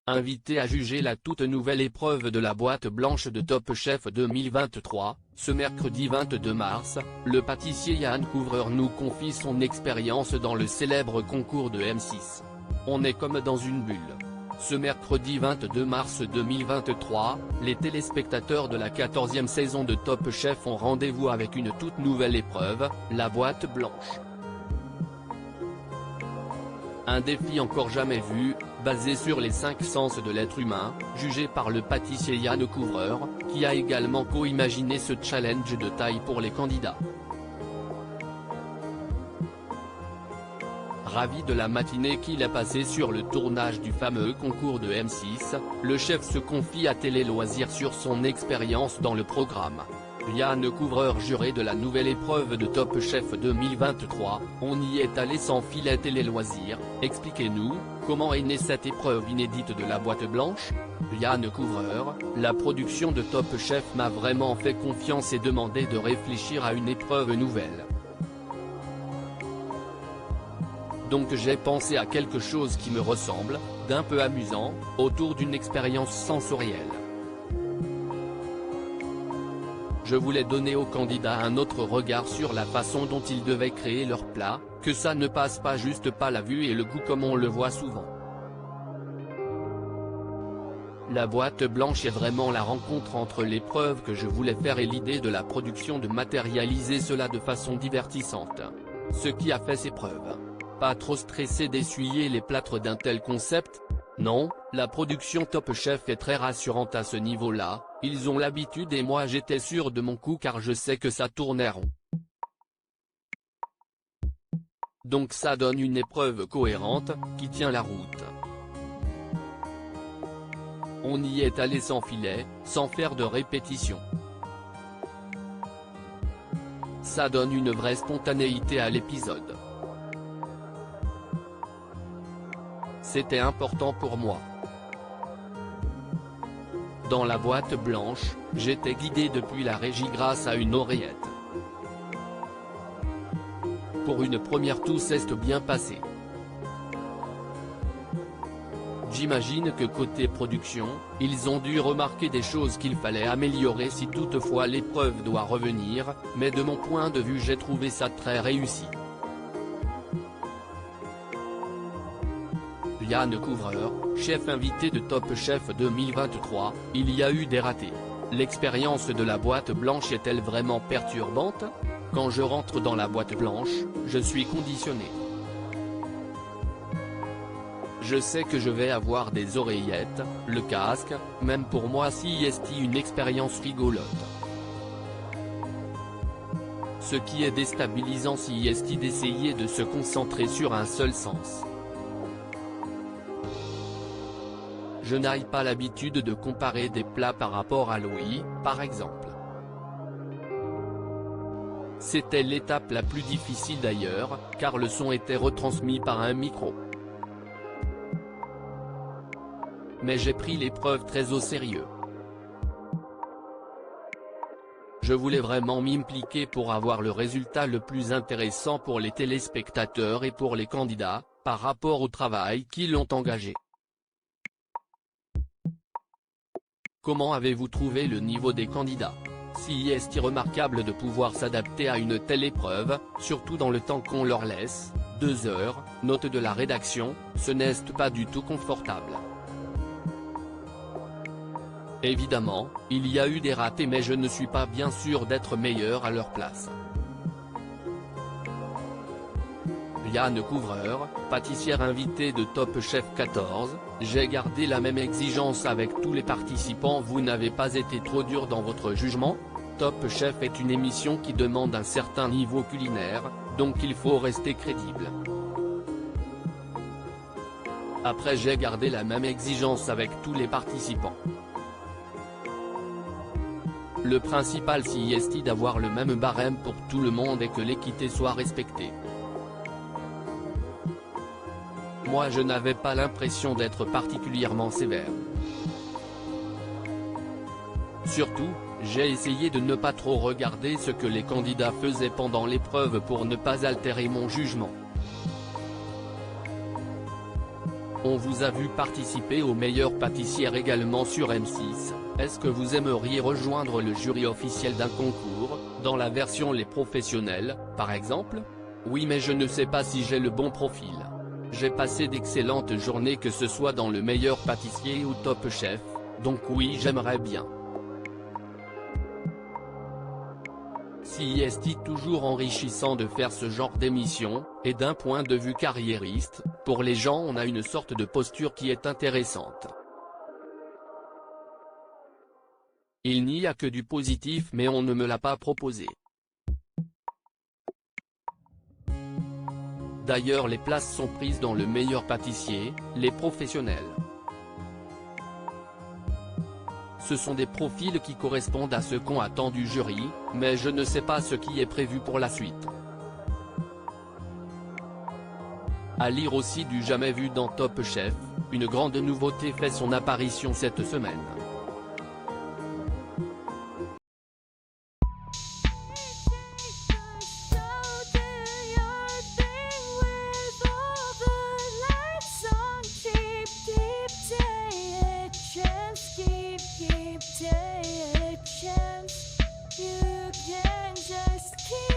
Invité à juger la toute nouvelle épreuve de la boîte blanche de Top Chef 2023, ce mercredi 22 mars, le pâtissier Yann Couvreur nous confie son expérience dans le célèbre concours de M6. On est comme dans une bulle. Ce mercredi 22 mars 2023, les téléspectateurs de la 14e saison de Top Chef ont rendez-vous avec une toute nouvelle épreuve, la boîte blanche. Un défi encore jamais vu, basé sur les 5 sens de l'être humain, jugé par le pâtissier Yann Couvreur, qui a également co-imaginé ce challenge de taille pour les candidats. Ravi de la matinée qu'il a passée sur le tournage du fameux concours de M6, le chef se confie à Télé Loisirs sur son expérience dans le programme. Yann Couvreur, juré de la nouvelle épreuve de Top Chef 2023, on y est allé sans filet. Télé Loisirs, expliquez-nous, comment est née cette épreuve inédite de la boîte blanche? Yann Couvreur, la production de Top Chef m'a vraiment fait confiance et demandé de réfléchir à une épreuve nouvelle. Donc j'ai pensé à quelque chose qui me ressemble, d'un peu amusant, autour d'une expérience sensorielle. Je voulais donner aux candidats un autre regard sur la façon dont ils devaient créer leur plat, que ça ne passe pas juste par la vue et le goût comme on le voit souvent. La boîte blanche est vraiment la rencontre entre l'épreuve que je voulais faire et l'idée de la production de matérialiser cela de façon divertissante. Ce qui a fait ses preuves. Pas trop stressé d'essuyer les plâtres d'un tel concept? Non, la production Top Chef est très rassurante à ce niveau-là, ils ont l'habitude et moi j'étais sûr de mon coup car je sais que ça tournait rond. Donc ça donne une épreuve cohérente, qui tient la route. On y est allé sans filet, sans faire de répétition. Ça donne une vraie spontanéité à l'épisode. C'était important pour moi. Dans la boîte blanche, j'étais guidé depuis la régie grâce à une oreillette. Pour une première, tout s'est bien passé. J'imagine que côté production, ils ont dû remarquer des choses qu'il fallait améliorer si toutefois l'épreuve doit revenir, mais de mon point de vue j'ai trouvé ça très réussi. Yann Couvreur, chef invité de Top Chef 2023, il y a eu des ratés. L'expérience de la boîte blanche est-elle vraiment perturbante? Quand je rentre dans la boîte blanche, je suis conditionné. Je sais que je vais avoir des oreillettes, le casque, même pour moi si est une expérience rigolote. Ce qui est déstabilisant si est d'essayer de se concentrer sur un seul sens. Je n'ai pas l'habitude de comparer des plats par rapport à l'ouïe, par exemple. C'était l'étape la plus difficile d'ailleurs, car le son était retransmis par un micro. Mais j'ai pris l'épreuve très au sérieux. Je voulais vraiment m'impliquer pour avoir le résultat le plus intéressant pour les téléspectateurs et pour les candidats, par rapport au travail qu'ils ont engagé. Comment avez-vous trouvé le niveau des candidats? Si est remarquable de pouvoir s'adapter à une telle épreuve, surtout dans le temps qu'on leur laisse, 2 heures, note de la rédaction, ce n'est pas du tout confortable. Évidemment, il y a eu des ratés mais je ne suis pas bien sûr d'être meilleur à leur place. Yann Couvreur, pâtissière invitée de Top Chef 14, j'ai gardé la même exigence avec tous les participants. Vous n'avez pas été trop dur dans votre jugement? Top Chef est une émission qui demande un certain niveau culinaire, donc il faut rester crédible. Après j'ai gardé la même exigence avec tous les participants. Le principal si est d'avoir le même barème pour tout le monde et que l'équité soit respectée. Moi je n'avais pas l'impression d'être particulièrement sévère. Surtout, j'ai essayé de ne pas trop regarder ce que les candidats faisaient pendant l'épreuve pour ne pas altérer mon jugement. On vous a vu participer aux meilleures pâtissières également sur M6, est-ce que vous aimeriez rejoindre le jury officiel d'un concours, dans la version Les Professionnels, par exemple? Oui, mais je ne sais pas si j'ai le bon profil. J'ai passé d'excellentes journées que ce soit dans le meilleur pâtissier ou Top Chef, donc oui j'aimerais bien. Si est toujours enrichissant de faire ce genre d'émission, et d'un point de vue carriériste, pour les gens on a une sorte de posture qui est intéressante. Il n'y a que du positif mais on ne me l'a pas proposé. D'ailleurs les places sont prises dans le meilleur pâtissier, Les Professionnels. Ce sont des profils qui correspondent à ce qu'ont attend du jury, mais je ne sais pas ce qui est prévu pour la suite. À lire aussi du jamais vu dans Top Chef, une grande nouveauté fait son apparition cette semaine. Chance, you can just keep